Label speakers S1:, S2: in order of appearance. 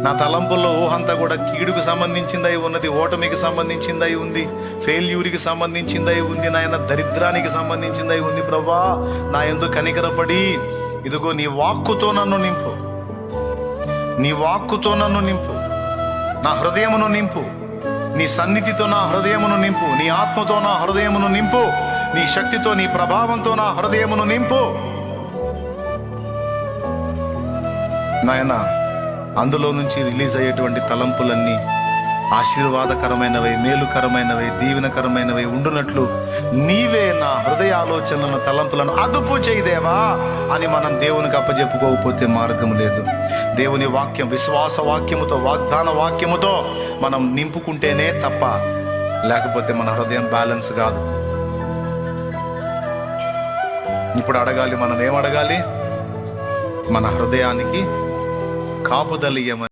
S1: నా తలంపుల్లో ఊహంతా కూడా కీడుకు సంబంధించిందై ఉన్నది, ఓటమికి సంబంధించిందై ఉంది, ఫెయిల్యూర్కి సంబంధించిందై ఉంది నాయన, దరిద్రానికి సంబంధించిందై ఉంది. ప్రభా, నా యందు కనికరపడి ఇదిగో నీ వాక్కుతో నన్ను నింపు, నీ వాక్కుతో నన్ను నింపు, నా హృదయమును నింపు, నీ సన్నిధితో నా హృదయమును నింపు, నీ ఆత్మతో నా హృదయమును నింపు, నీ శక్తితో నీ ప్రభావంతో నా హృదయమును నింపు నాయన. అందులో నుంచి రిలీజ్ అయ్యేటువంటి తలంపులన్నీ ఆశీర్వాదకరమైనవై, మేలుకరమైనవై, దీవెనకరమైనవై ఉండునట్లు నీవే నా హృదయ ఆలోచనలను, తలంపులను అదుపు చేయదేవా అని మనం దేవునికి అప్పచెప్పుకోకపోతే మార్గం లేదు. దేవుని వాక్యం, విశ్వాస వాక్యముతో, వాగ్దాన వాక్యముతో మనం నింపుకుంటేనే తప్ప, లేకపోతే మన హృదయం బ్యాలెన్స్ కాదు. ఇప్పుడు అడగాలి, మనం ఏమడగాలి? మన హృదయానికి కాపుదలియమని.